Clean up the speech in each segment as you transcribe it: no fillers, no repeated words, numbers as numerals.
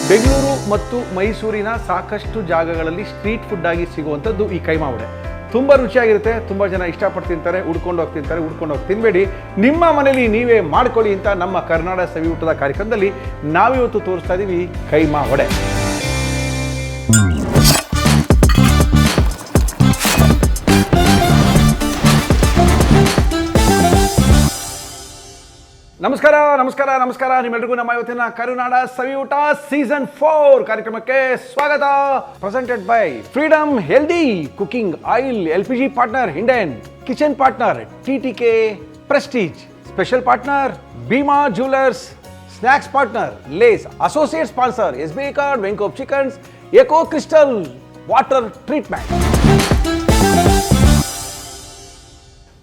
ಬೆಂಗಳೂರು ಮತ್ತು ಮೈಸೂರಿನ ಸಾಕಷ್ಟು ಜಾಗಗಳಲ್ಲಿ ಸ್ಟ್ರೀಟ್ ಫುಡ್ ಆಗಿ ಸಿಗುವಂಥದ್ದು ಈ ಕೈಮಾ ವಡೆ. ತುಂಬ ರುಚಿಯಾಗಿರುತ್ತೆ, ತುಂಬ ಜನ ಇಷ್ಟಪಟ್ಟು ತಿಂತಾರೆ, ಹುಡ್ಕೊಂಡು ಹೋಗಿ ತಿನ್ನಬೇಡಿ, ನಿಮ್ಮ ಮನೇಲಿ ನೀವೇ ಮಾಡ್ಕೊಳ್ಳಿ ಅಂತ ನಮ್ಮ ಕರ್ನಾಟಕ ಸವಿಯೂಟದ ಕಾರ್ಯಕ್ರಮದಲ್ಲಿ ನಾವಿವತ್ತು ತೋರಿಸ್ತಾ ಇದ್ದೀವಿ ಕೈಮಾ ವಡೆ. ನಮಸ್ಕಾರ ನಿಮ್ಮೆಲ್ಲರಿಗೂ ನಮ್ಮ ಇವತ್ತಿನ ಕರುನಾಡ ಸವಿಯೂಟ ಸೀಸನ್ 4 ಕಾರ್ಯಕ್ರಮಕ್ಕೆ ಸ್ವಾಗತ. Presented by Freedom healthy cooking oil, LPG partner ಹಿಂಡನ್, kitchen partner TTK Prestige, special partner Bhima jewellers, snacks partner Lay's, associate sponsor SBI card, Venkob chickens, eco crystal water treatment.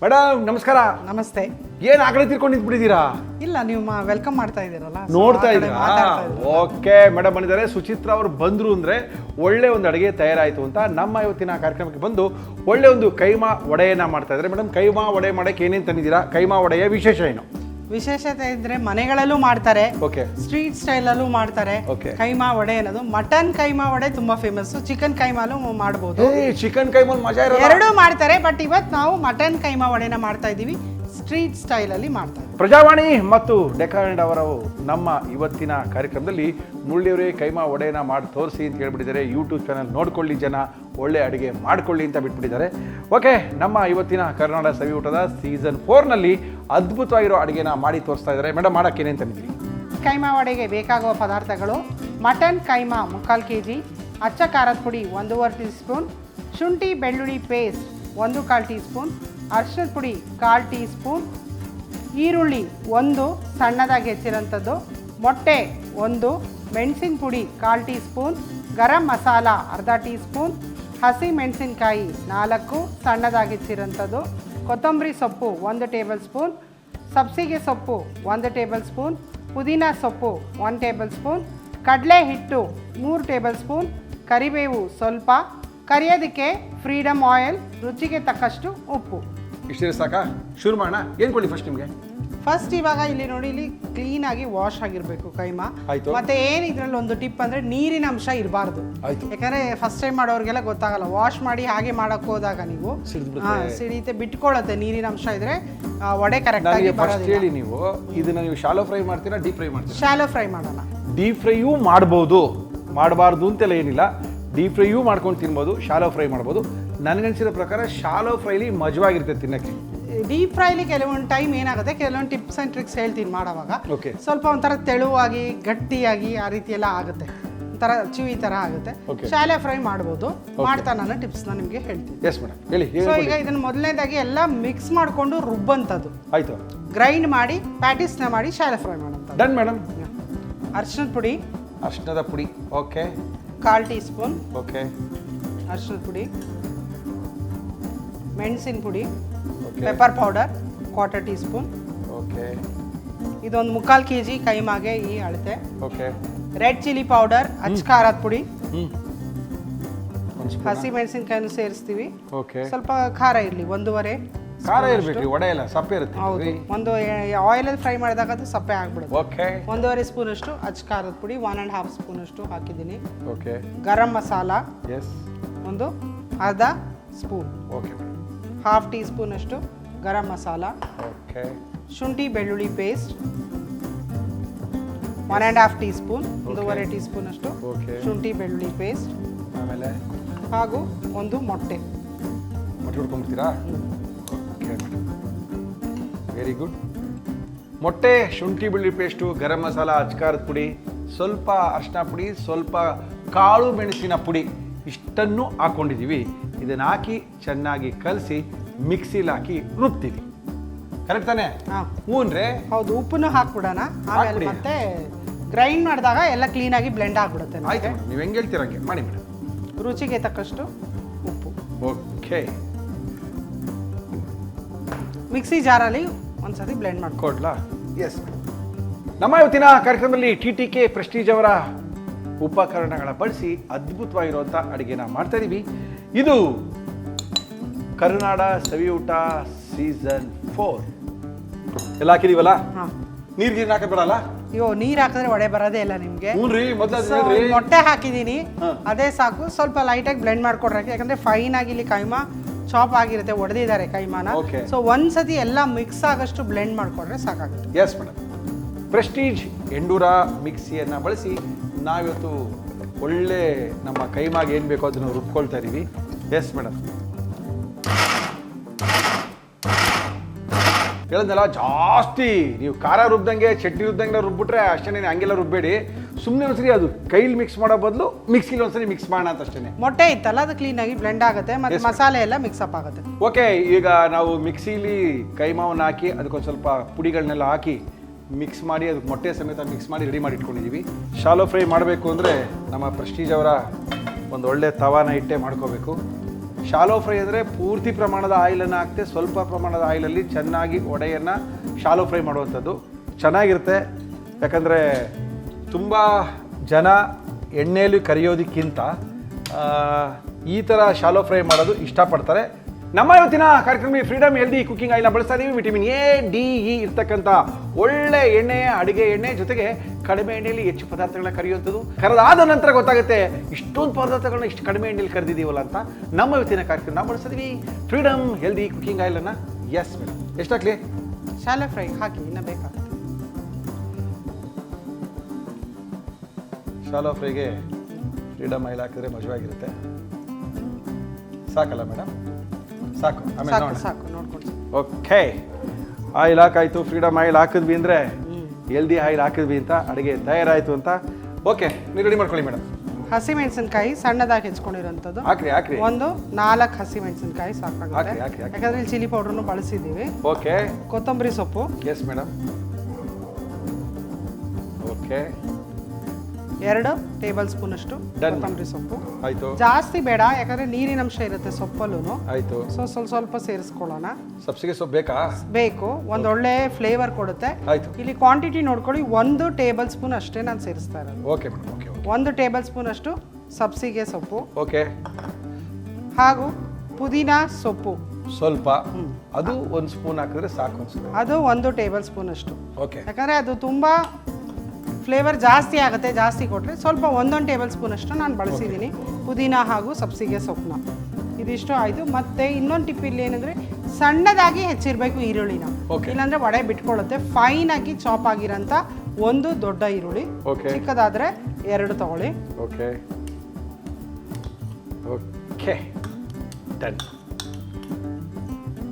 Madam ನಮಸ್ಕಾರ. ನಮಸ್ತೆ. ಏನ್ ಆಗಲೇ ತಿರ್ಕೊಂಡು ನಿಂತ್ಬಿಟ್ಟಿದ್ದೀರಾ? ಇಲ್ಲ, ನೀವು ವೆಲ್ಕಮ್ ಮಾಡ್ತಾ ಇದ್ದೀರಲ್ಲ, ನೋಡ್ತಾ ಇದ್ದೀರಾ? ಓಕೆ ಮೇಡಮ್ ಬಂದಿದ್ದಾರೆ. ಸುಚಿತ್ರ ಅವರು ಬಂದ್ರು ಅಂದ್ರೆ ಒಳ್ಳೆ ಒಂದು ಅಡುಗೆ ತಯಾರಾಯಿತು ಅಂತ ನಮ್ಮ ಇವತ್ತಿನ ಕಾರ್ಯಕ್ರಮಕ್ಕೆ ಬಂದು ಒಳ್ಳೆ ಒಂದು ಕೈಮಾ ವಡೆಯನ್ನ ಮಾಡ್ತಾ ಇದ್ದಾರೆ. ಮೇಡಮ್ ಕೈಮಾ ವಡೆ ಮಾಡಕ್ಕೆ ಏನೇನು ತಂದಿದ್ದೀರಾ? ಕೈಮಾ ವಡೆಯ ವಿಶೇಷ ಏನು? ವಿಶೇಷತೆ ಇದ್ರೆ ಮನೆಗಳಲ್ಲೂ ಮಾಡ್ತಾರೆ, ಸ್ಟ್ರೀಟ್ ಸ್ಟೈಲ್ ಅಲ್ಲೂ ಮಾಡ್ತಾರೆ. ಕೈಮಾ ವಡೆ ಅನ್ನೋದು ಮಟನ್ ಕೈಮಾ ವಡೆ ತುಂಬಾ ಫೇಮಸ್. ಚಿಕನ್ ಕೈಮಾಲು ಮಾಡಬಹುದು. ಚಿಕನ್ ಕೈಮಾ ಮಜಾ ಇರೋದು. ಎರಡೂ ಮಾಡ್ತಾರೆ, ಬಟ್ ಇವತ್ತು ನಾವು ಮಟನ್ ಕೈಮಾ ವಡೆನ ಮಾಡ್ತಾ ಇದ್ದೀವಿ, ಸ್ಟ್ರೀಟ್ ಸ್ಟೈಲ್ ಅಲ್ಲಿ ಮಾಡ್ತಾ ಇದ್ದೀವಿ. ಪ್ರಜಾವಾಣಿ ಮತ್ತು ಡೆಕಾಂಡ್ ಅವರು ನಮ್ಮ ಇವತ್ತಿನ ಕಾರ್ಯಕ್ರಮದಲ್ಲಿ ಮುಳ್ಳಿಯವರೇ ಕೈಮಾ ವಡೆನ ಮಾಡಿ ತೋರಿಸಿ ಅಂತ ಹೇಳ್ಬಿಟ್ಟಿದ್ದಾರೆ. ಯೂಟ್ಯೂಬ್ ಚಾನಲ್ ನೋಡ್ಕೊಳ್ಳಿ ಜನ, ಒಳ್ಳೆ ಅಡುಗೆ ಮಾಡ್ಕೊಳ್ಳಿ ಅಂತ ಬಿಟ್ಬಿಟ್ಟಿದ್ದಾರೆ. ಓಕೆ, ನಮ್ಮ ಇವತ್ತಿನ ಕರ್ನಾಟಕ ಸವಿಯೂಟದ ಸೀಸನ್ 4ನಲ್ಲಿ ಅದ್ಭುತವಾಗಿರೋ ಅಡುಗೆನ ಮಾಡಿ ತೋರಿಸ್ತಾ ಇದ್ದಾರೆ. ಮೇಡಮ್ ಮಾಡಕ್ಕೆ ಏನೇನು ತಂದಿದ್ದೀವಿ? ಕೈಮಾ ವಡೆಗೆ ಬೇಕಾಗುವ ಪದಾರ್ಥಗಳು: ಮಟನ್ ಕೈಮಾ 3/4 kg, ಅಚ್ಚ ಖಾರದ ಪುಡಿ 1.5 ಟೀ ಸ್ಪೂನ್, ಶುಂಠಿ ಬೆಳ್ಳುಳ್ಳಿ ಪೇಸ್ಟ್ 1/4 ಟೀ ಸ್ಪೂನ್, ಅರಿಶಿಣದ ಪುಡಿ 1/4 ಟೀ ಸ್ಪೂನ್, ಈರುಳ್ಳಿ 1 ಸಣ್ಣದಾಗಿ ಹೆಚ್ಚಿರೋಂಥದ್ದು, ಮೊಟ್ಟೆ 1, ಮೆಣಸಿನ ಪುಡಿ 1/4 ಟೀ ಸ್ಪೂನ್, ಗರಂ ಮಸಾಲ ಅರ್ಧ ಟೀ ಸ್ಪೂನ್, ಹಸಿ ಮೆಣಸಿನ್ಕಾಯಿ 4 ಸಣ್ಣದಾಗಿ ಹೆಚ್ಚಿರೋಂಥದ್ದು, ಕೊತ್ತಂಬರಿ ಸೊಪ್ಪು 1 ಟೇಬಲ್ ಸ್ಪೂನ್, ಸಬ್ಸಿಗೆ ಸೊಪ್ಪು 1 ಟೇಬಲ್ ಸ್ಪೂನ್, ಪುದೀನ ಸೊಪ್ಪು 1 ಟೇಬಲ್ ಸ್ಪೂನ್, ಕಡಲೆ ಹಿಟ್ಟು 3 ಟೇಬಲ್ ಸ್ಪೂನ್, ಕರಿಬೇವು ಸ್ವಲ್ಪ, ಕರಿಯೋದಕ್ಕೆ ಫ್ರೀಡಮ್ ಆಯಿಲ್, ರುಚಿಗೆ ತಕ್ಕಷ್ಟು ಉಪ್ಪು. ಇಷ್ಟೇ ಸಾಕಾ? ಶುರು ಮಾಡೋಣ. ಏನು ಕೊಡಿ ಫಸ್ಟ್ ನಿಮಗೆ? ಫಸ್ಟ್ ಇವಾಗ ಇಲ್ಲಿ ನೋಡಿ, ಇಲ್ಲಿ ಕ್ಲೀನ್ ಆಗಿ ವಾಶ್ ಆಗಿರಬೇಕು ಕೈಮಾ. ಮತ್ತೆ ಏನು ಇದ್ರಲ್ಲಿ ಒಂದು ಟಿಪ್ ಅಂದ್ರೆ ನೀರಿನ ಅಂಶ ಇರಬಾರ್ದು. ಯಾಕಂದ್ರೆ ಫಸ್ಟ್ ಟೈಮ್ ಮಾಡೋರಿಗೆಲ್ಲ ಗೊತ್ತಾಗಲ್ಲ. ವಾಶ್ ಮಾಡಿ ಹಾಗೆ ಮಾಡಕ್ ಹೋದಾಗ ನೀವು ಸಿಡಿತೆ ಬಿಟ್ಕೊಳ್ಳುತ್ತೆ. ನೀರಿನ ಅಂಶ ಇದ್ರೆ ವಡೆ ಕರೆಕ್ಟ್ ಆಗಿ ಬರೋದಿಲ್ಲ. ಹೇಳಿ, ನೀವು ಇದನ್ನ ನೀವು ಶಾಲೋ ಫ್ರೈ ಮಾಡ್ತೀರಾ, ಡೀಪ್ ಫ್ರೈ ಮಾಡ್ತೀರಾ? ಶಾಲೋ ಫ್ರೈ ಮಾಡೋಣ. ಡೀಪ್ ಫ್ರೈಯೂ ಮಾಡ್ಬೋದು, ಮಾಡಬಾರ್ದು ಅಂತೆಲ್ಲ ಏನಿಲ್ಲ. ಡೀಪ್ ಫ್ರೈಯೂ ಮಾಡ್ಕೊಂಡು ತಿನ್ಬೋದು, ಶಾಲೋ ಫ್ರೈ ಮಾಡ್ಬೋದು. ನನಗನ್ಸಿರೋ ಪ್ರಕಾರ ಶಾಲೋ ಫ್ರೈಲಿ ಮಜವಾಗಿರುತ್ತೆ ತಿನ್ನಕ್ಕೆ. ಡೀಪ್ ಫ್ರೈಲಿ ಕೆಲವೊಂದು ಟೈಮ್ ಏನಾಗುತ್ತೆ, ಕೆಲವೊಂದು ಟಿಪ್ಸ್ ಆ್ಯಂಡ್ ಟ್ರಿಕ್ಸ್ ಹೇಳ್ತೀನಿ ಮಾಡುವಾಗ. ಸ್ವಲ್ಪ ಒಂಥರ ತೆಳುವಾಗಿ ಗಟ್ಟಿಯಾಗಿ ಆ ರೀತಿ ಎಲ್ಲ ಆಗುತ್ತೆ, ಒಂಥರ ಚೂಯಿ ಥರ ಆಗುತ್ತೆ. ಶಾಲೋ ಫ್ರೈ ಮಾಡ್ಬೋದು. ಮಾಡ್ತಾ ನಾನು ಟಿಪ್ಸ್ನ ನಿಮಗೆ ಹೇಳ್ತೀನಿ. ಎಸ್ ಮೇಡಮ್, ಹೇಳಿ. ಸೊ ಈಗ ಇದನ್ನು ಮೊದಲನೇದಾಗಿ ಎಲ್ಲ ಮಿಕ್ಸ್ ಮಾಡಿಕೊಂಡು ರುಬ್ಬಂಥದ್ದು. ಆಯಿತು. ಗ್ರೈಂಡ್ ಮಾಡಿ ಪ್ಯಾಟಿಸ್ನ ಮಾಡಿ ಶಾಲೋ ಫ್ರೈ ಮಾಡೋಂಥದ್ದು. Done madam. ಅರಿಶಿಣದ ಪುಡಿ. ಅರಿಶಿಣದ ಪುಡಿ ಓಕೆ 1/4 ಟೀ ಸ್ಪೂನ್. ಓಕೆ. ಅರಿಶಿಣದ ಪುಡಿ, ಮೆಣಸಿನ ಪುಡಿ, pepper powder 1/4 tea spoon. Okay. ಇದೊಂದು 3/4 kg ಕೈಮಾಗೆ ಈ ಅಳತೆ. ಓಕೆ. ರೆಡ್ ಚಿಲ್ಲಿ ಪೌಡರ್, ಅಚ್ಚ ಖಾರದ ಪುಡಿ, ಹಸಿ ಮೆಣಸಿನಕಾಯಿನೂ ಸೇರಿಸ್ತೀವಿ. ಓಕೆ. ಸ್ವಲ್ಪ ಖಾರ ಇರಲಿ, 1.5 ಖಾರ ಇರಬೇಕು, ವಡೆ ಎಲ್ಲ ಸಪ್ಪೆ ಇರುತ್ತೆ. ಹೌದು, ಒಂದು ಆಯಿಲಲ್ಲಿ ಫ್ರೈ ಮಾಡಿದಾಗ ಅದು ಸಪ್ಪೆ ಆಗ್ಬಿಡುತ್ತೆ. ಓಕೆ. 1.5 ಸ್ಪೂನ್ ಅಷ್ಟು ಅಚ್ಚ ಖಾರದ ಪುಡಿ, 1.5 ಸ್ಪೂನ್ ಅಷ್ಟು ಹಾಕಿದ್ದೀನಿ. ಓಕೆ. ಗರಂ ಮಸಾಲ ಎಸ್ ಒಂದು ಅರ್ಧ ಸ್ಪೂನ್. ಓಕೆ. 1/2 ಟೀ ಸ್ಪೂನ್ ಅಷ್ಟು ಗರಂ ಮಸಾಲ. ಓಕೆ. ಶುಂಠಿ ಬೆಳ್ಳುಳ್ಳಿ paste 1.5 tea spoon, 1.5 tea spoon ಅಷ್ಟು ಶುಂಠಿ ಬೆಳ್ಳುಳ್ಳಿ ಪೇಸ್ಟ್. ಆಮೇಲೆ ಹಾಗೂ ಒಂದು ಮೊಟ್ಟೆ. ಮೊಟ್ಟೆ ಹುಡ್ಕೊಂಡ್ಬಿಡ್ತೀರಾ? Okay, very good. ಮೊಟ್ಟೆ, ಶುಂಠಿ ಬೆಳ್ಳುಳ್ಳಿ ಪೇಸ್ಟು, ಗರಂ ಮಸಾಲ, ಅಚ್ಚ ಖಾರದ ಪುಡಿ, ಸ್ವಲ್ಪ ಅರಿಶಿನ ಪುಡಿ, ಸ್ವಲ್ಪ ಕಾಳು ಮೆಣಸಿನ ಪುಡಿ, ಇಷ್ಟನ್ನು ಹಾಕ್ಕೊಂಡಿದ್ದೀವಿ. ಇದನ್ನು ಹಾಕಿ ಚೆನ್ನಾಗಿ ಕಲಸಿ ಮಿಕ್ಸಿಲಿ ಹಾಕಿ ರುಬ್ತೀವಿ. ಕರೆಕ್ಟ್ ತಾನೆ? ಹ್ಞೂನ್ರೆ. ಹೌದು, ಉಪ್ಪನ್ನು ಹಾಕ್ಬಿಡೋಣ. ಆಮೇಲೆ ಮತ್ತೆ ಗ್ರೈಂಡ್ ಮಾಡಿದಾಗ ಎಲ್ಲ ಕ್ಲೀನಾಗಿ ಬ್ಲೆಂಡ್ ಆಗಿಬಿಡುತ್ತೆ. ಆಯ್ತು, ನೀವು ಹೆಂಗೆ ಹೇಳ್ತೀರ ಹಂಗೆ ಮಾಡಿ ಮೇಡಮ್. ರುಚಿಗೆ ತಕ್ಕಷ್ಟು ಉಪ್ಪು. ಓಕೆ. ಮಿಕ್ಸಿ ಜಾರಲ್ಲಿ ಒಂದ್ಸತಿ ಬ್ಲೆಂಡ್ ಮಾಡ್ಕೊಡ್ಲಾ? ಎಸ್. ನಮ್ಮ ಇವತ್ತಿನ ಕಾರ್ಯಕ್ರಮದಲ್ಲಿ TTK ಪ್ರೆಸ್ಟೀಜ್ ಅವರ ಉಪಕರಣಗಳ ಬಳಸಿ ಅದ್ಭುತವಾಗಿರುವಂಥ ಅಡುಗೆನ ಮಾಡ್ತಾ ಇದ್ದೀವಿ. ಇದು ಕರುನಾಡ ಸವಿಯೂಟ ಸೀಸನ್ 4. ಎಲ್ಲ ಹಾಕಿದೀವಲ್ಲ? ನೀರು ಹಾಕಬೇಡಲ್ಲ? ಅಯ್ಯೋ ನೀರ್ ಹಾಕಿದ್ರೆ ಒಡೆ ಬರೋದೇ ಇಲ್ಲ ನಿಮ್ಗೆ. ಹ್ಞೂನ್ರಿ So, ಮೊಟ್ಟೆ ಹಾಕಿದೀನಿ, ಅದೇ ಸಾಕು. ಸ್ವಲ್ಪ ಲೈಟಾಗಿ ಬ್ಲೆಂಡ್ ಮಾಡ್ಕೊಡ್ರಿ, ಯಾಕಂದ್ರೆ ಫೈನ್ ಆಗಿ ಇಲ್ಲಿ ಕೈಮಾ ಚಾಪ್ ಆಗಿರುತ್ತೆ, ಒಡೆದಿದ್ದಾರೆ ಕೈಮಾನ. ಸೊ ಒಂದ್ಸತಿ ಎಲ್ಲ ಮಿಕ್ಸ್ ಆಗಷ್ಟು ಬ್ಲೆಂಡ್ ಮಾಡ್ಕೊಂಡ್ರೆ ಸಾಕಾಗುತ್ತೆ. ಎಸ್ ಮೇಡಮ್, ಪ್ರೆಸ್ಟೀಜ್ ಎಂಡೂರ ಮಿಕ್ಸಿಯನ್ನು ಬಳಸಿ ನಾವಿವತ್ತು ಒಳ್ಳೆ ನಮ್ಮ ಕೈಮಾಗೆ ಏನು ಬೇಕೋ ಅದನ್ನು ರುಬ್ಕೊಳ್ತಾ ಇದ್ದೀವಿ. ಎಸ್ ಮೇಡಮ್, ಹೇಳೋದಲ್ಲ ಜಾಸ್ತಿ ನೀವು ಖಾರ ರುಬ್ದಂಗೆ ಚಟ್ನಿ ರುಬ್ದಂಗೆ ರುಬ್ಬಿಟ್ರೆ ಅಷ್ಟೇ, ಹಂಗೆಲ್ಲ ರುಬ್ಬೇಡಿ. ಸುಮ್ಮನೆ ಒಂದ್ಸರಿ ಅದು ಕೈಲಿ ಮಿಕ್ಸ್ ಮಾಡೋ ಬದಲು ಮಿಕ್ಸಿಲಿ ಒಂದ್ಸರಿ ಮಿಕ್ಸ್ ಮಾಡೋಣ ಅಂತ ಅಷ್ಟೇ. ಮೊಟ್ಟೆ ಇತ್ತಲ್ಲ ಅದು ಕ್ಲೀನಾಗಿ ಬ್ಲೆಂಡ್ ಆಗುತ್ತೆ, ಮತ್ತೆ ಮಸಾಲೆ ಎಲ್ಲ ಮಿಕ್ಸಪ್ ಆಗುತ್ತೆ. ಓಕೆ, ಈಗ ನಾವು ಮಿಕ್ಸಿಲಿ ಕೈಮಾವನ್ನು ಹಾಕಿ ಅದಕ್ಕೊಂದು ಸ್ವಲ್ಪ ಪುಡಿಗಳನ್ನೆಲ್ಲ ಹಾಕಿ ಮಿಕ್ಸ್ ಮಾಡಿ ಅದಕ್ಕೆ ಮೊಟ್ಟೆ ಸಮೇತ ಮಿಕ್ಸ್ ಮಾಡಿ ರೆಡಿ ಮಾಡಿ ಇಟ್ಕೊಂಡಿದ್ದೀವಿ. ಶಾಲೋ ಫ್ರೈ ಮಾಡಬೇಕು ಅಂದರೆ ನಮ್ಮ ಪ್ರೆಸ್ಟೀಜ್ ಅವರ ಒಂದು ಒಳ್ಳೆ ತವಾನ ಇಟ್ಟೆ ಮಾಡ್ಕೋಬೇಕು. ಶಾಲೋ ಫ್ರೈ ಅಂದರೆ ಪೂರ್ತಿ ಪ್ರಮಾಣದ ಆಯಿಲನ್ನು ಹಾಕ್ತೆ ಸ್ವಲ್ಪ ಪ್ರಮಾಣದ ಆಯಿಲಲ್ಲಿ ಚೆನ್ನಾಗಿ ವಡೆಯನ್ನು ಶಾಲೋ ಫ್ರೈ ಮಾಡುವಂಥದ್ದು ಚೆನ್ನಾಗಿರುತ್ತೆ. ಯಾಕಂದರೆ ತುಂಬ ಜನ ಎಣ್ಣೆಯಲ್ಲಿ ಕರಿಯೋದಕ್ಕಿಂತ ಈ ಥರ ಶಾಲೋ ಫ್ರೈ ಮಾಡೋದು ಇಷ್ಟಪಡ್ತಾರೆ. ನಮ್ಮ ಇವತ್ತಿನ ಕಾರ್ಯಕ್ರಮ ಫ್ರೀಡಮ್ ಹೆಲ್ದಿ ಕುಕಿಂಗ್ ಆಯಿಲ್ನ ಬಳಸ್ತಾ ಇದ್ದೀವಿ. ವಿಟಮಿನ್ ಎ, ಡಿ, ಇ ಇರ್ತಕ್ಕಂಥ ಒಳ್ಳೆ ಎಣ್ಣೆ, ಅಡುಗೆ ಎಣ್ಣೆ, ಜೊತೆಗೆ ಕಡಿಮೆ ಎಣ್ಣೆಯಲ್ಲಿ ಹೆಚ್ಚು ಪದಾರ್ಥಗಳನ್ನ ಕರಿಯುವಂಥದ್ದು. ಕರೆದಾದ ನಂತರ ಗೊತ್ತಾಗುತ್ತೆ ಇಷ್ಟೊಂದು ಪದಾರ್ಥಗಳನ್ನ ಇಷ್ಟು ಕಡಿಮೆ ಎಣ್ಣೆಯಲ್ಲಿ ಕರೆದಿದ್ದೀವಲ್ಲ ಅಂತ. ನಮ್ಮ ಇವತ್ತಿನ ಕಾರ್ಯಕ್ರಮ ನಾವು ಬಳಸ್ತಾ ಇದ್ದೀವಿ ಫ್ರೀಡಮ್ ಹೆಲ್ದಿ ಕುಕಿಂಗ್ ಆಯಿಲನ್ನು. ಎಸ್ ಮೇಡಮ್, ಎಷ್ಟಾಗಲಿ? ಶಾಲೋ ಫ್ರೈ ಹಾಕಿ, ಇನ್ನೂ ಬೇಕಾಗುತ್ತೆ. ಶಾಲೋ ಫ್ರೈಗೆ ಫ್ರೀಡಮ್ ಆಯಿಲ್ ಹಾಕಿದ್ರೆ ಮಜವಾಗಿರುತ್ತೆ. ಸಾಕಲ್ಲ ಮೇಡಮ್? ಸಾಕು, ಆಮೇಲೆ ಸಾಕು ನೋಡ್ಕೊಂಡು. ಓಕೆ, ಆಯಿಲ್ ಹಾಕಾಯ್ತು, ಫ್ರೀಡಮ್ ಆಯಿಲ್ ಹಾಕಿದ್ವಿ ಅಂದರೆ ಹೆಲ್ದಿ ಆಯಿಲ್ ಹಾಕಿದ್ವಿ ಅಂತ ಅಡುಗೆ ತಯಾರಾಯಿತು ಅಂತ. ಓಕೆ, ನೀವು ರೆಡಿ ಮಾಡ್ಕೊಳ್ಳಿ ಮೇಡಮ್. ಹಸಿಮೆಣಸಿನಕಾಯಿ ಸಣ್ಣದಾಗಿ ಹೆಚ್ಕೊಂಡಿರೋಂಥದ್ದು ಹಾಕ್ರಿ. ಒಂದು 4 ಹಸಿಮೆಣಸಿನಕಾಯಿ ಸಾಕಾಗುತ್ತೆ, ಹಾಕಿ. ಯಾಕಂದ್ರೆ ಇಲ್ಲಿ ಚಿಲ್ಲಿ ಪೌಡರ್ನು ಬಳಸಿದ್ದೀವಿ. ಓಕೆ, ಕೊತ್ತಂಬರಿ ಸೊಪ್ಪು. Yes madam. Okay, 2 table spoon ಅಷ್ಟು ಕೊತ್ತಂಬರಿ ಸೊಪ್ಪು. ಆಯ್ತು. ಜಾಸ್ತಿ ಬೇಡ, ಯಾಕಂದ್ರೆ ನೀರಿನ ಅಂಶ ಇರುತ್ತೆ ಸೊಪ್ಪಲ್ಲೂ. ಆಯ್ತು. ಸ್ವಲ್ಪ ಸೇರಿಸ್ಕೊಳ್ಳೋಣ. ಸಬ್ಸಿಗೆ ಸೊಪ್ಪು ಬೇಕಾ? ಬೇಕು, ಒಂದು ಒಳ್ಳೆ ಫ್ಲೇವರ್ ಕೊಡುತ್ತೆ. ಆಯ್ತು. ಇಲ್ಲಿ ಕ್ವಾಂಟಿಟಿ ನೋಡ್ಕೊಳ್ಳಿ, 1 ಟೇಬಲ್ ಸ್ಪೂನ್ ಅಷ್ಟೇ ನಾನು ಸೇರಿಸ್ತಾ ಇರೋದು. Okay madam. Okay, 1 table spoon ಅಷ್ಟು ಸಬ್ಸಿಗೆ ಸೊಪ್ಪು. ಓಕೆ, ಹಾಗೂ ಪುದೀನಾ ಸೊಪ್ಪು ಸ್ವಲ್ಪ, ಅದು 1 ಸ್ಪೂನ್ ಹಾಕಿದ್ರೆ ಸಾಕು ಅನ್ಸುತ್ತೆ. ಅದು 1 ಟೇಬಲ್ ಸ್ಪೂನ್ ಅಷ್ಟು. ಓಕೆ, ಯಾಕಂದ್ರೆ ಅದು ತುಂಬಾ ಫ್ಲೇವರ್ ಜಾಸ್ತಿ ಆಗುತ್ತೆ, ಜಾಸ್ತಿ ಕೊಟ್ಟರೆ. ಸ್ವಲ್ಪ 1 ಟೇಬಲ್ ಸ್ಪೂನ್ ಅಷ್ಟು ನಾನು ಬಳಸಿದ್ದೀನಿ ಪುದೀನಾ ಹಾಗೂ ಸಬ್ಸಿಗೆ ಸೊಪ್ಪನ್ನ. ಇದಿಷ್ಟು ಆಯಿತು. ಮತ್ತೆ ಇನ್ನೊಂದು ಟಿಪ್ ಇಲ್ಲಿ ಏನಂದರೆ, ಸಣ್ಣದಾಗಿ ಹೆಚ್ಚಿರಬೇಕು ಈರುಳ್ಳಿನ, ಇಲ್ಲಾಂದರೆ ವಡೆ ಬಿಟ್ಕೊಳ್ಳುತ್ತೆ. ಫೈನಾಗಿ ಚಾಪ್ ಆಗಿರೋಂಥ 1 ದೊಡ್ಡ ಈರುಳ್ಳಿ, ಚಿಕ್ಕದಾದರೆ 2 ತಗೊಳ್ಳಿ. Okay okay, done.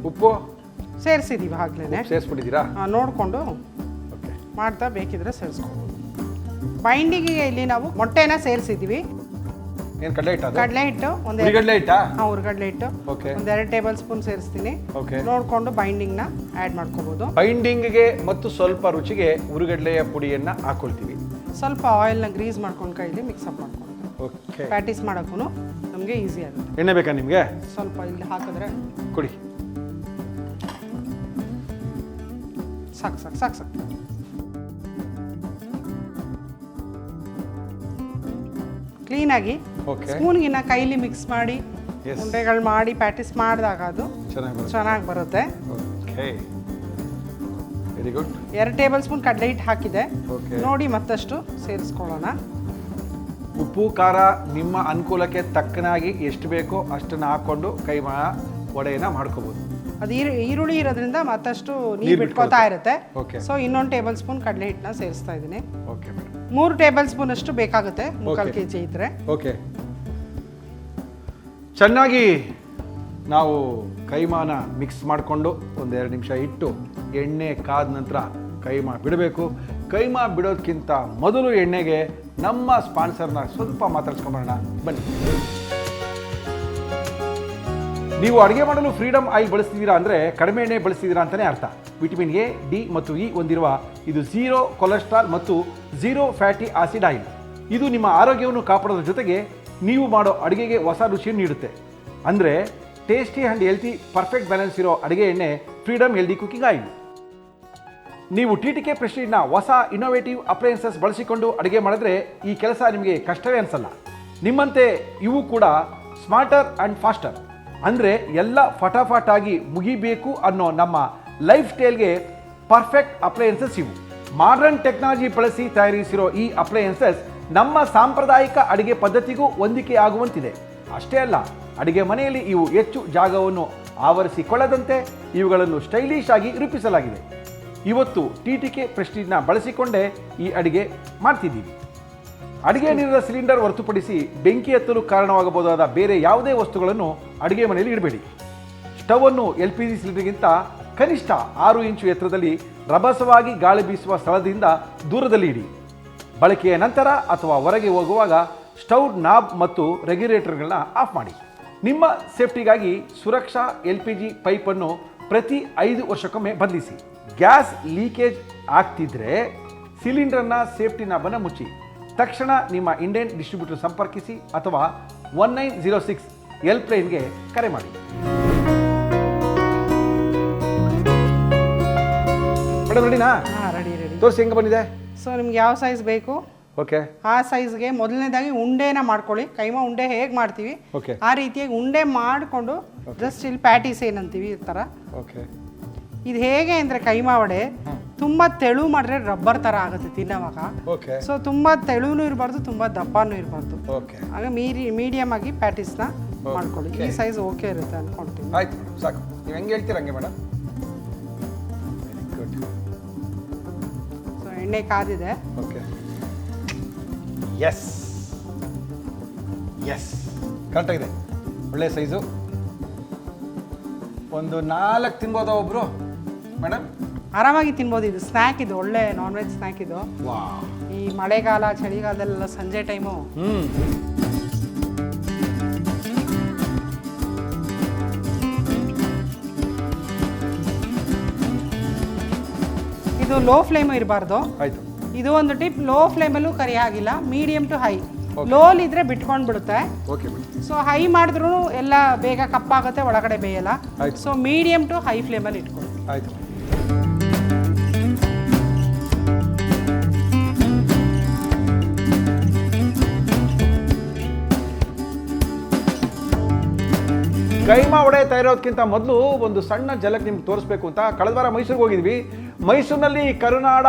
ಉಪ್ಪು ಸೇರಿಸಿದ್ದೀವಿ ಆಗ್ಲೇ. ಸೇರಿಸ್ಬಿಟ್ಟಿದ್ದೀರಾ? ನೋಡಿಕೊಂಡು ಮಾಡ್ತಾ ಬೇಕಿದ್ರೆ ಸೇರಿಸ್ಕೊಬೋದು. ಬೈಂಡಿಂಗಿಗೆ ಇಲ್ಲಿ ನಾವು ಮೊಟ್ಟೆನ ಸೇರಿಸಿದ್ದೀವಿ. ಏನು ಕಡಲೆ ಹಿಟ್ಟು? ಕಡಲೆ ಹಿಟ್ಟು ಒಂದು ಹುರಿಗಡಲೆ ಹಿಟ್ಟಾ? ಹಾಂ, ಹುರಿಗಡಲೆ ಹಿಟ್ಟು ಒಂದು 2 ಟೇಬಲ್ ಸ್ಪೂನ್ ಸೇರಿಸ್ತೀನಿ. ನೋಡಿಕೊಂಡು ಬೈಂಡಿಂಗ್ನ ಆ್ಯಡ್ ಮಾಡ್ಕೋಬೋದು. ಬೈಂಡಿಂಗ್ಗೆ ಮತ್ತು ಸ್ವಲ್ಪ ರುಚಿಗೆ ಹುರಿಗಡಲೆಯ ಪುಡಿಯನ್ನು ಹಾಕೊಳ್ತೀವಿ. ಸ್ವಲ್ಪ ಆಯಿಲ್ನ ಗ್ರೀಸ್ ಮಾಡ್ಕೊಂಡು ಕೈಲಿ ಮಿಕ್ಸಪ್ ಮಾಡ್ಕೊಂಡು ಓಕೆ, ಪ್ಯಾಟೀಸ್ ಮಾಡೋಕ್ಕೂ ನಮಗೆ ಈಸಿ ಆಗುತ್ತೆ. ಎಣ್ಣೆ ಬೇಕಾ ನಿಮಗೆ? ಸ್ವಲ್ಪ ಇಲ್ಲಿ ಹಾಕಿದ್ರೆ ಕೊಡಿ. ಸಾಕು. ಕ್ಲೀನಾಗಿ ಸ್ಪೂನ್ಗಿನ್ನ ಕೈಲಿ ಮಿಕ್ಸ್ ಮಾಡಿ ಉಂಡೆಗಳು ಮಾಡಿ ಪ್ಯಾಟೀಸ್ ಮಾಡಿದಾಗ ಅದು ಚೆನ್ನಾಗಿ ಬರುತ್ತೆ. Okay, very good. 2 table spoon ಕಡಲೆ ಹಿಟ್ಟು ಹಾಕಿದೆ. ನೋಡಿ ಮತ್ತಷ್ಟು ಸೇರಿಸ್ಕೊಳ್ಳೋಣ. ಉಪ್ಪು ಖಾರ ನಿಮ್ಮ ಅನುಕೂಲಕ್ಕೆ ತಕ್ಕನಾಗಿ ಎಷ್ಟು ಬೇಕೋ ಅಷ್ಟನ್ನು ಹಾಕ್ಕೊಂಡು ಕೈಮಾ ವಡೆಯನ್ನು ಮಾಡ್ಕೋಬೋದು. ಅದು ಈರುಳ್ಳಿ ಇರೋದ್ರಿಂದ ಮತ್ತಷ್ಟು ನೀರು ಬಿಟ್ಕೋತಾ ಇರುತ್ತೆ. ಸೊ 1 ಟೇಬಲ್ ಸ್ಪೂನ್ ಕಡಲೆ ಹಿಟ್ಟನ್ನ ಸೇರಿಸ್ತಾ ಇದ್ದೀನಿ. Okay madam. 3 ಟೇಬಲ್ ಸ್ಪೂನ್ ಅಷ್ಟು ಬೇಕಾಗುತ್ತೆ, 3/4 kg ಇದ್ರೆ. ಓಕೆ, ಚೆನ್ನಾಗಿ ನಾವು ಕೈಮಾನ ಮಿಕ್ಸ್ ಮಾಡಿಕೊಂಡು 1-2 ನಿಮಿಷ ಇಟ್ಟು ಎಣ್ಣೆ ಕಾದ ನಂತರ ಕೈಮಾ ಬಿಡಬೇಕು. ಕೈಮಾ ಬಿಡೋದಕ್ಕಿಂತ ಮೊದಲು ಎಣ್ಣೆಗೆ ನಮ್ಮ ಸ್ಪಾನ್ಸರ್ನ ಸ್ವಲ್ಪ ಮಾತಾಡ್ಸ್ಕೊಂಬರೋಣ ಬನ್ನಿ. ನೀವು ಅಡುಗೆ ಮಾಡಲು ಫ್ರೀಡಮ್ ಆಯಿಲ್ ಬಳಸ್ತಿದ್ದೀರಾ ಅಂದರೆ ಕಡಿಮೆ ಎಣ್ಣೆ ಬಳಸ್ತಿದ್ದೀರಾ ಅಂತಲೇ ಅರ್ಥ. ವಿಟಮಿನ್ ಎ, ಡಿ ಮತ್ತು ಇ ಹೊಂದಿರುವ ಇದು 0 ಕೊಲೆಸ್ಟ್ರಾಲ್ ಮತ್ತು 0 ಫ್ಯಾಟಿ ಆಸಿಡ್ ಆಯಿಲ್. ಇದು ನಿಮ್ಮ ಆರೋಗ್ಯವನ್ನು ಕಾಪಾಡೋದ್ರ ಜೊತೆಗೆ ನೀವು ಮಾಡೋ ಅಡುಗೆಗೆ ಹೊಸ ರುಚಿಯನ್ನು ನೀಡುತ್ತೆ. ಅಂದರೆ tasty and healthy perfect balance ಇರೋ ಅಡುಗೆ ಎಣ್ಣೆ ಫ್ರೀಡಮ್ ಹೆಲ್ದಿ ಕುಕಿಂಗ್ ಆಯಿಲ್. ನೀವು TTK ಪ್ರೆಸ್ಟೀಜ್ನ ಹೊಸ ಇನೋವೇಟಿವ್ ಅಪ್ಲಯನ್ಸಸ್ ಬಳಸಿಕೊಂಡು ಅಡುಗೆ ಮಾಡಿದ್ರೆ ಈ ಕೆಲಸ ನಿಮಗೆ ಕಷ್ಟವೇ ಅನಿಸಲ್ಲ. ನಿಮ್ಮಂತೆ ಇವು ಕೂಡ ಸ್ಮಾರ್ಟರ್ ಆ್ಯಂಡ್ ಫಾಸ್ಟರ್, ಅಂದರೆ ಎಲ್ಲ ಫಟಾಫಟಾಗಿ ಮುಗಿಬೇಕು ಅನ್ನೋ ನಮ್ಮ ಲೈಫ್ ಸ್ಟೈಲ್ಗೆ ಪರ್ಫೆಕ್ಟ್ ಅಪ್ಲಯನ್ಸಸ್ ಇವು. ಮಾಡರ್ನ್ ಟೆಕ್ನಾಲಜಿ ಬಳಸಿ ತಯಾರಿಸಿರೋ ಈ ಅಪ್ಲಯನ್ಸಸ್ ನಮ್ಮ ಸಾಂಪ್ರದಾಯಿಕ ಅಡಿಗೆ ಪದ್ಧತಿಗೂ ಹೊಂದಿಕೆ ಆಗುವಂತಿದೆ. ಅಷ್ಟೇ ಅಲ್ಲ, ಅಡಿಗೆ ಮನೆಯಲ್ಲಿ ಇವು ಹೆಚ್ಚು ಜಾಗವನ್ನು ಆವರಿಸಿಕೊಳ್ಳದಂತೆ ಇವುಗಳನ್ನು ಸ್ಟೈಲಿಶ್ ಆಗಿ ರೂಪಿಸಲಾಗಿದೆ. ಇವತ್ತು TTK ಪ್ರೆಸ್ಟೀಜ್ನ ಬಳಸಿಕೊಂಡೇ ಈ ಅಡಿಗೆ ಮಾಡ್ತಿದ್ದೀವಿ. ಅಡಿಗೆ ನೀರಿನ ಸಿಲಿಂಡರ್ ಹೊರತುಪಡಿಸಿ ಬೆಂಕಿ ಹತ್ತಲು ಕಾರಣವಾಗಬಹುದಾದ ಬೇರೆ ಯಾವುದೇ ವಸ್ತುಗಳನ್ನು ಅಡಿಗೆ ಮನೆಯಲ್ಲಿ ಇಡಬೇಡಿ. ಸ್ಟವ್ ಅನ್ನು LPG ಸಿಲಿಂಡರ್ಗಿಂತ ಕನಿಷ್ಠ 6 ಇಂಚು ಎತ್ತರದಲ್ಲಿ ರಭಸವಾಗಿ ಗಾಳಿ ಬೀಸುವ ಸ್ಥಳದಿಂದ ದೂರದಲ್ಲಿ ಇಡಿ. ಬಳಕೆಯ ನಂತರ ಅಥವಾ ಹೊರಗೆ ಹೋಗುವಾಗ ಸ್ಟವ್ ನಾಬ್ ಮತ್ತು ರೆಗ್ಯುಲೇಟರ್ಗಳನ್ನ ಆಫ್ ಮಾಡಿ. ನಿಮ್ಮ ಸೇಫ್ಟಿಗಾಗಿ ಸುರಕ್ಷಾ LPG ಪೈಪನ್ನು ಪ್ರತಿ 5 ವರ್ಷಕ್ಕೊಮ್ಮೆ ಬದಲಿಸಿ. ಗ್ಯಾಸ್ ಲೀಕೇಜ್ ಆಗ್ತಿದ್ರೆ ಸಿಲಿಂಡರ್ನ ಸೇಫ್ಟಿ ನಾಬನ್ನು ಮುಚ್ಚಿ. ತಕ್ಷಣ ನಿಮ್ಮ ಇಂಡಿಯನ್ ಡಿಸ್ಟ್ರಿಬ್ಯೂಟರ್ ಸಂಪರ್ಕಿಸಿ ಅಥವಾ 1906 ಹೆಲ್ಪ್ಲೈನ್ಗೆ ಕರೆ ಮಾಡಿ. ಮೇಡಮ್ ರೆಡಿನಾ? ಹಾಂ, ರೆಡಿ. ತೋರಿಸಿ ಹೆಂಗೆ ಬಂದಿದೆ. ಸೊ ನಿಮ್ಗೆ ಯಾವ ಸೈಜ್ ಬೇಕು ಓಕೆ, ಆ ಸೈಜ್ಗೆ ಮೊದಲನೇದಾಗಿ ಉಂಡೆನ ಮಾಡ್ಕೊಳ್ಳಿ. ಕೈಮಾ ಉಂಡೆ ಹೇಗೆ ಮಾಡ್ತೀವಿ ಓಕೆ, ಆ ರೀತಿಯಾಗಿ ಉಂಡೆ ಮಾಡಿಕೊಂಡು ಜಸ್ಟ್ ಇಲ್ಲಿ ಪ್ಯಾಟೀಸ್ ಏನಂತೀವಿ ಈ ಥರ. ಓಕೆ. ಇದು ಹೇಗೆ ಅಂದರೆ ಕೈಮಾ ವಡೆ ತುಂಬ ತೆಳು ಮಾಡಿದ್ರೆ ರಬ್ಬರ್ ಥರ ಆಗುತ್ತೆ ತಿನ್ನೋವಾಗ. ಓಕೆ. ಸೊ ತುಂಬ ತೆಳುನೂ ಇರಬಾರ್ದು, ತುಂಬ ದಪ್ಪನೂ ಇರಬಾರ್ದು. ಓಕೆ. ಆಗ ಮೀಡಿಯಮ್ ಆಗಿ ಪ್ಯಾಟೀಸ್ನ ಮಾಡ್ಕೊಳ್ಳಿ. ಈ ಸೈಜ್ ಓಕೆ ಇರುತ್ತೆ ಅನ್ಕೊಂತೀನಿ. ಆಯ್ತು ಮೇಡಮ್, ಸಾಕು. ನೀವು ಹೆಂಗೆ ಹೇಳ್ತೀರ ಹಂಗೆ ಮೇಡಮ್. Very good. ಸೊ ಎಣ್ಣೆ ಕಾದಿದೆ. ಓಕೆ. ಎಸ್ ಎಸ್, ಕರೆಕ್ಟಾಗಿದೆ. ಒಳ್ಳೆ ಸೈಜು. ಒಂದು 4 ತಿನ್ಬೋದಾ ಒಬ್ರು ಮೇಡಮ್? ಆರಾಮಾಗಿ ತಿನ್ಬೋದು. ಇದು ಸ್ನ್ಯಾಕ್, ಇದು ಒಳ್ಳೆ ನಾನ್ ವೆಜ್ ಸ್ನ್ಯಾಕ್ ಇದು. ಈ ಮಳೆಗಾಲ ಚಳಿಗಾಲದಲ್ಲೆಲ್ಲ ಸಂಜೆ ಟೈಮು. ಇದು ಲೋ ಫ್ಲೇಮು ಇರಬಾರ್ದು. ಆಯ್ತು. ಇದು ಒಂದು ಟಿಪ್, ಲೋ ಫ್ಲೇಮಲ್ಲೂ ಕರಿ ಆಗಿಲ್ಲ, ಮೀಡಿಯಮ್ ಟು ಹೈ. ಲೋಲ್ ಇದ್ರೆ ಬಿಟ್ಕೊಂಡು ಬಿಡುತ್ತೆ. Okay madam. ಸೊ ಹೈ ಮಾಡಿದ್ರು ಎಲ್ಲ ಬೇಗ ಕಪ್ಪಾಗುತ್ತೆ, ಒಳಗಡೆ ಬೇಯಲ್ಲ. ಆಯ್ತು. ಸೊ ಮೀಡಿಯಮ್ ಟು ಹೈ ಫ್ಲೇಮಲ್ಲಿ ಇಟ್ಕೊಳ್ಳಿ. ಆಯ್ತು. ಕೈಮಾ ವಡೆ ತಯಾರೋದಕ್ಕಿಂತ ಮೊದಲು ಒಂದು ಸಣ್ಣ ಝಲಕ್ ನಿಮ್ಗೆ ತೋರಿಸ್ಬೇಕು ಅಂತ ಕಳೆದ ವಾರ ಮೈಸೂರಿಗೆ ಹೋಗಿದ್ವಿ. ಮೈಸೂರಿನಲ್ಲಿ ಕರುನಾಡ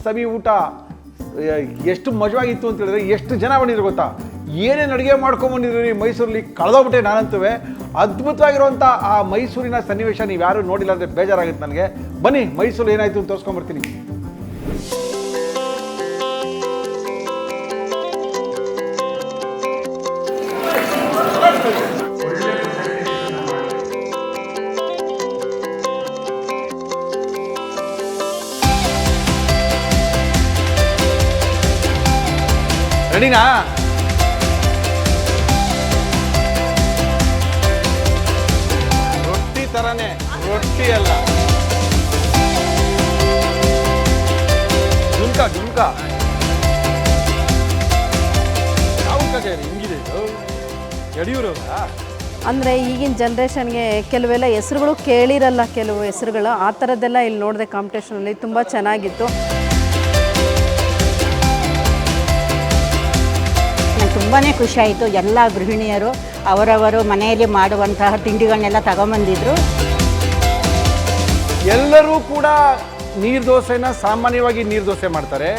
ಸವಿ ಊಟ ಎಷ್ಟು ಮಜವಾಗಿತ್ತು ಅಂತ ಹೇಳಿದ್ರೆ ಎಷ್ಟು ಜನ ಬಂದಿದ್ರು ಗೊತ್ತಾ? ಏನೇನು ಅಡುಗೆ ಮಾಡ್ಕೊಂಬಂದಿದ್ರಿ ಮೈಸೂರಲ್ಲಿ, ಕಳೆದೋಗ್ಬಿಟ್ಟೆ ನಾನಂತೂ. ಅದ್ಭುತವಾಗಿರುವಂಥ ಆ ಮೈಸೂರಿನ ಸನ್ನಿವೇಶ ನೀವು ಯಾರು ನೋಡಿಲ್ಲ ಅಂದರೆ ಬೇಜಾರಾಗುತ್ತೆ ನನಗೆ. ಬನ್ನಿ ಮೈಸೂರು ಏನಾಯಿತು ಅಂತ ತೋರಿಸ್ಕೊಂಬರ್ತೀನಿ. ರೆಡಿನಾ? ರೊಟ್ಟಿ ಥರನೇ, ರೊಟ್ಟಿ ಅಲ್ಲ, ಜುಮ್ಕ ಜುಮ್ಕ. ಯಾವ ಕಡೆ ಹಿಂಗಿದೆ ಇದು? ಯಡಿಯೂರವರ? ಅಂದರೆ ಈಗಿನ ಜನ್ರೇಷನ್ಗೆ ಕೆಲವೆಲ್ಲ ಹೆಸರುಗಳು ಕೇಳಿರಲ್ಲ, ಕೆಲವು ಹೆಸರುಗಳು ಆ ಥರದ್ದೆಲ್ಲ ಇಲ್ಲಿ ನೋಡಿದೆ ಕಾಂಪಿಟೇಷನಲ್ಲಿ. ತುಂಬ ಚೆನ್ನಾಗಿತ್ತು. ತುಂಬಾ ಖುಷಿ ಆಯಿತು. ಎಲ್ಲ ಗೃಹಿಣಿಯರು ಅವರವರು ಮನೆಯಲ್ಲಿ ಮಾಡುವಂತಹ ತಿಂಡಿಗಳನ್ನೆಲ್ಲ ತಗೊಂಬಂದಿದ್ರು. ಎಲ್ಲರೂ ಕೂಡ ನೀರು ದೋಸೆನ ಸಾಮಾನ್ಯವಾಗಿ ನೀರು ದೋಸೆ ಮಾಡ್ತಾರೆ.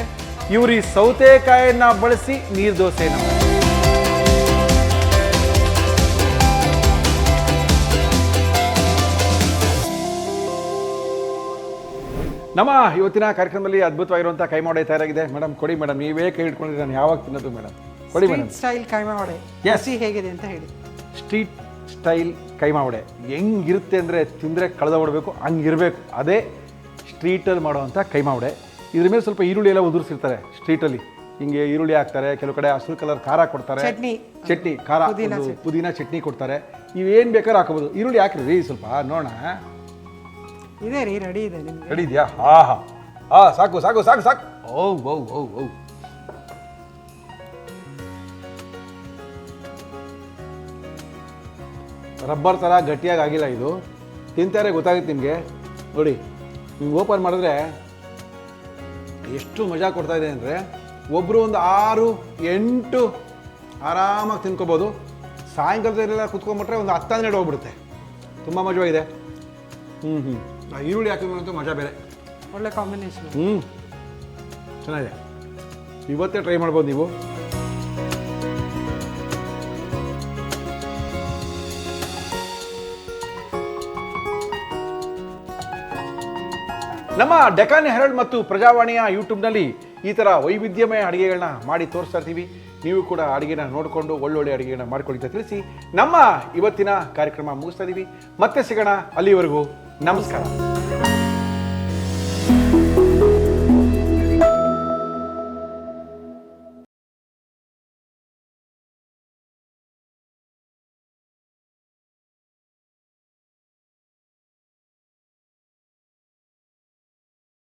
ಇವರು ಈ ಸೌತೆಕಾಯಿನ ಬಳಸಿ ನೀರು ದೋಸೆನ ನಮ್ಮ ಇವತ್ತಿನ ಕಾರ್ಯಕ್ರಮದಲ್ಲಿ ಅದ್ಭುತವಾಗಿರುವಂಥ ಕೈಮಾ ವಡೆ ತಯಾರಾಗಿದೆ. ಮೇಡಮ್ ಕೊಡಿ ಮೇಡಮ್, ನೀವೇ ಕೈ ಹಿಡ್ಕೊಂಡಿದ್ರೆ ನಾನು ಯಾವಾಗ ತಿನ್ನೋದು ಮೇಡಮ್? ಕೊಡಿ ಮೇಡಮ್. ಸ್ಟೈಲ್ ಕೈಮಾ ವಡೆ ಹಸಿ ಹೇಗಿದೆ ಅಂತ ಹೇಳಿ. ಸ್ಟ್ರೀಟ್ ಸ್ಟೈಲ್ ಕೈಮಾ ವಡೆ ಹೆಂಗಿರುತ್ತೆ ಅಂದರೆ ತಿಂದರೆ ಕಳೆದೋಗ್ಬಿಡ್ಬೇಕು, ಹಂಗಿರಬೇಕು. ಅದೇ ಸ್ಟ್ರೀಟಲ್ಲಿ ಮಾಡೋವಂಥ ಕೈಮಾ ವಡೆ. ಇದ್ರ ಮೇಲೆ ಸ್ವಲ್ಪ ಈರುಳ್ಳಿ ಎಲ್ಲ ಉದುರಿಸಿರ್ತಾರೆ ಸ್ಟ್ರೀಟಲ್ಲಿ. ಹಿಂಗೆ ಈರುಳ್ಳಿ ಹಾಕ್ತಾರೆ, ಕೆಲವು ಕಡೆ ಹಸಿರು ಕಲರ್ ಖಾರ ಕೊಡ್ತಾರೆ, ಚಟ್ನಿ ಖಾರ, ಪುದೀನ ಚಟ್ನಿ ಕೊಡ್ತಾರೆ. ಇವೇನು ಬೇಕಾದ್ರೂ ಹಾಕೋಬೋದು. ಈರುಳ್ಳಿ ಹಾಕ್ರಿ ಸ್ವಲ್ಪ ನೋಡೋಣ. ಇದೆ ರೀ, ರೆಡಿ ಇದೆ ನಿಮ್ಗೆ. ರೆಡಿ ಇದೆಯಾ? ಹಾ ಹಾ ಹಾ, ಸಾಕು ಸಾಕು ಸಾಕು ಸಾಕು. ಓ ಓ ಓ ಓ, ರಬ್ಬರ್ ಥರ ಗಟ್ಟಿಯಾಗಿ ಆಗಿಲ್ಲ ಇದು. ತಿಂತಾರೆ ಗೊತ್ತಾಗುತ್ತೆ ನಿಮಗೆ. ನೋಡಿ, ನೀವು ಓಪನ್ ಮಾಡಿದ್ರೆ ಎಷ್ಟು ಮಜಾ ಕೊಡ್ತಾ ಇದೆ ಅಂದರೆ, ಒಬ್ಬರು ಒಂದು 6-8 ಆರಾಮಾಗಿ ತಿನ್ಕೋಬೋದು. ಸಾಯಂಕಾಲದಲ್ಲೆಲ್ಲ ಕುತ್ಕೊಂಡ್ಬಿಟ್ರೆ ಒಂದು 10-12 ಹೋಗ್ಬಿಡುತ್ತೆ. ತುಂಬ ಮಜವಾಗಿದೆ. ಆ ಈರುಳ್ಳಿ ಹಾಕಿದ್ರಂತೂ ಮಜಾ ಬೇರೆ. ಒಳ್ಳೆ ಕಾಂಬಿನೇಷನ್. ಚೆನ್ನಾಗಿದೆ. ಇವತ್ತೇ ಟ್ರೈ ಮಾಡ್ಬೋದು ನೀವು. ನಮ್ಮ ಡೆಕಾನ್ ಹೆರಾಲ್ಡ್ ಮತ್ತು ಪ್ರಜಾವಾಣಿಯ ಯೂಟ್ಯೂಬ್ನಲ್ಲಿ ಈ ಥರ ವೈವಿಧ್ಯಮಯ ಅಡುಗೆಗಳನ್ನ ಮಾಡಿ ತೋರಿಸ್ತಾ ಇರ್ತೀವಿ. ನೀವು ಕೂಡ ಅಡುಗೆನ ನೋಡಿಕೊಂಡು ಒಳ್ಳೊಳ್ಳೆ ಅಡುಗೆಗಳನ್ನ ಮಾಡ್ಕೊಳ್ಳಿ ಅಂತ ತಿಳಿಸಿ ನಮ್ಮ ಇವತ್ತಿನ ಕಾರ್ಯಕ್ರಮ ಮುಗಿಸ್ತಾ ಇದ್ದೀವಿ. ಮತ್ತೆ ಸಿಗೋಣ. ಅಲ್ಲಿವರೆಗೂ ನಮಸ್ಕಾರ.